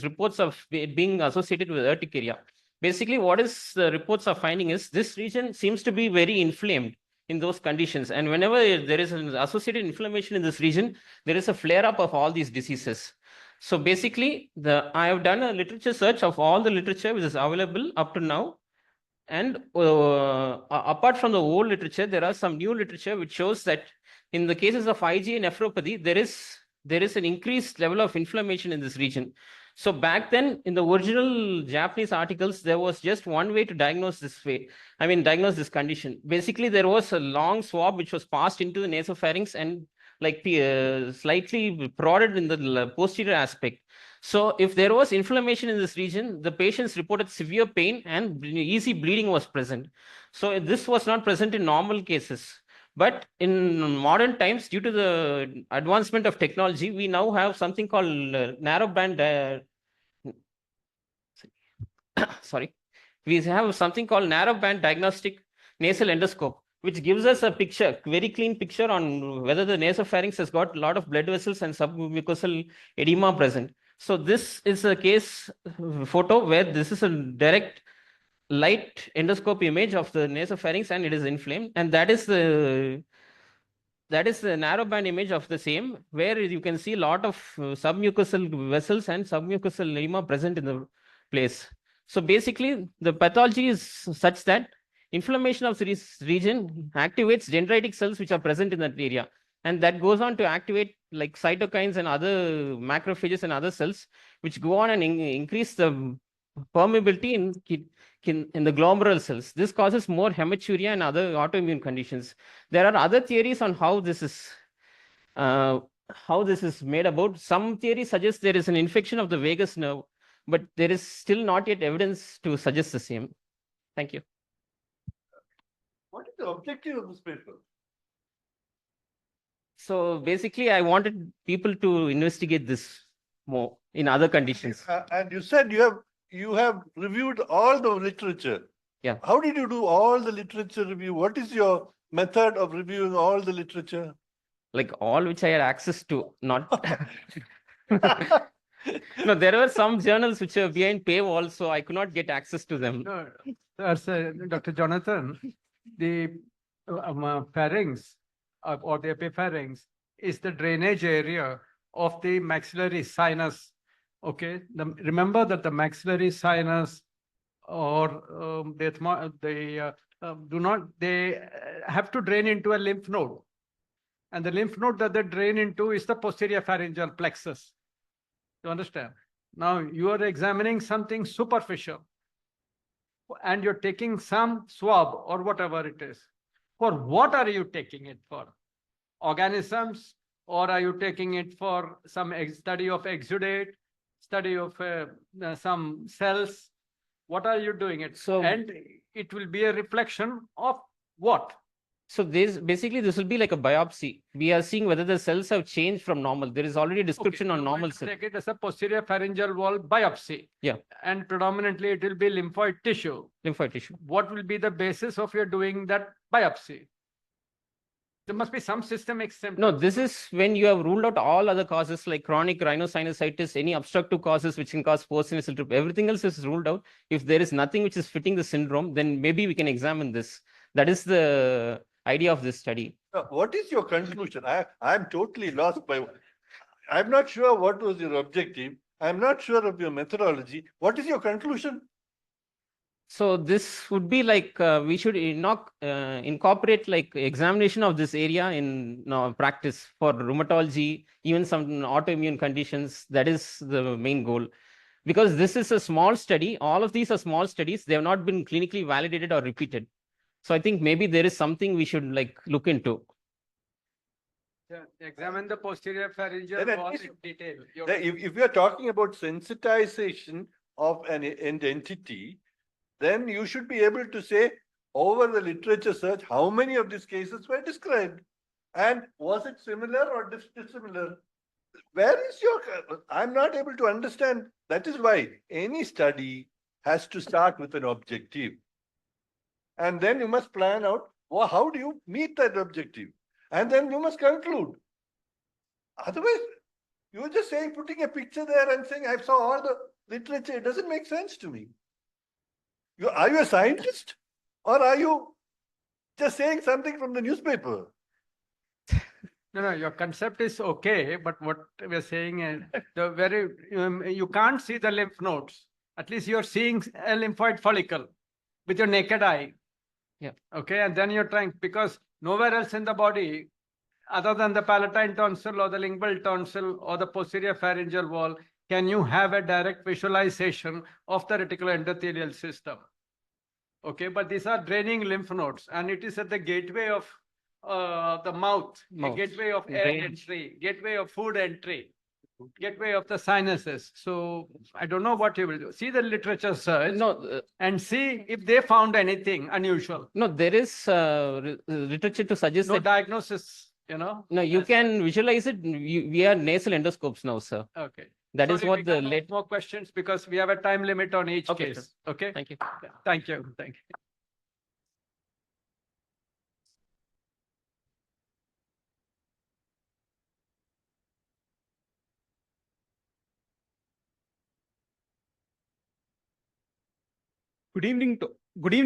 reports of it being associated with urticaria. Basically, what is the reports are finding is this region seems to be very inflamed in those conditions. And whenever there is an associated inflammation in this region, there is a flare-up of all these diseases. So basically, I have done a literature search of all the literature which is available up to now. And apart from the old literature, there are some new literature which shows that in the cases of IgA nephropathy, there is an increased level of inflammation in this region. So back then, in the original Japanese articles, there was just one way to diagnose diagnose this condition. Basically, there was a long swab which was passed into the nasopharynx and slightly prodded in the posterior aspect. So if there was inflammation in this region, the patients reported severe pain and easy bleeding was present. So this was not present in normal cases. But in modern times, due to the advancement of technology, we now have something called narrowband. Sorry, we have something called narrowband diagnostic nasal endoscope, which gives us a picture, very clean picture on whether the nasopharynx has got a lot of blood vessels and submucosal edema present. So this is a case photo where this is a direct light endoscope image of the nasopharynx and it is inflamed, and that is the narrowband image of the same, where you can see a lot of submucosal vessels and submucosal edema present in the place. So basically, the pathology is such that inflammation of this region activates dendritic cells which are present in that area, and that goes on to activate like cytokines and other macrophages and other cells, which go on and increase the permeability in the glomerular cells. This causes more hematuria and other autoimmune conditions. There are other theories on how this is made about. Some theories suggest there is an infection of the vagus nerve, but there is still not yet evidence to suggest the same. Thank you. What is the objective of this paper? So basically, I wanted people to investigate this more in other conditions. And you said you have reviewed all the literature. Yeah. How did you do all the literature review? What is your method of reviewing all the literature? Like all which I had access to, not. No, there were some journals which were behind paywall, so I could not get access to them. No, sir, Dr. Jonathan, the pharynx or the epipharynx is the drainage area of the maxillary sinus. Okay, remember that the maxillary sinus or they have to drain into a lymph node, and the lymph node that they drain into is the posterior pharyngeal plexus. You understand? Now you are examining something superficial, and you're taking some swab or whatever it is. For what are you taking it for? Organisms, or are you taking it for some study of exudate, study of some cells? What are you doing it? So, and it will be a reflection of what? So this will be like a biopsy. We are seeing whether the cells have changed from normal. There is already a description on normal cells. Take it as a posterior pharyngeal wall biopsy. Yeah. And predominantly it will be lymphoid tissue. Lymphoid tissue. What will be the basis of your doing that biopsy? There must be some systemic symptoms. No, this is when you have ruled out all other causes like chronic rhinosinusitis, any obstructive causes which can cause post-nasal drip. Everything else is ruled out. If there is nothing which is fitting the syndrome, then maybe we can examine this. That is the idea of this study. What is your conclusion? I'm totally lost by. I'm not sure what was your objective. I'm not sure of your methodology. What is your conclusion? So this would be like we should incorporate like examination of this area in practice for rheumatology, even some autoimmune conditions. That is the main goal. Because this is a small study. All of these are small studies. They have not been clinically validated or repeated. So I think maybe there is something we should like look into. Yeah, examine the posterior pharyngeal wall in detail. If we are talking about sensitization of an entity, then you should be able to say over the literature search how many of these cases were described, and was it similar or dissimilar? Where is your? I'm not able to understand. That is why any study has to start with an objective. And then you must plan out, well, how do you meet that objective? And then you must conclude. Otherwise, You're just saying, putting a picture there and saying, I saw all the literature. It doesn't make sense to me. Are you a scientist? Or are you just saying something from the newspaper? No, your concept is okay, but what we're saying is you can't see the lymph nodes. At least you're seeing a lymphoid follicle with your naked eye. Yeah. Okay, and then you're trying, because nowhere else in the body, other than the palatine tonsil or the lingual tonsil or the posterior pharyngeal wall, can you have a direct visualization of the reticuloendothelial system. Okay, but these are draining lymph nodes, and it is at the gateway of the mouth, a gateway of air entry, gateway of food entry, gateway of the sinuses. So I don't know what you will do. See the literature search No, and see if they found anything unusual. no, there is literature to suggest No that. diagnosis, you know. No, you Yes. can visualize it. We are nasal endoscopes now, sir. Okay. That is Sorry, what we the can't ask more questions because we have a time limit on each Okay, case. Okay. Thank you. Yeah. Thank you. Thank you. Good evening. Good evening.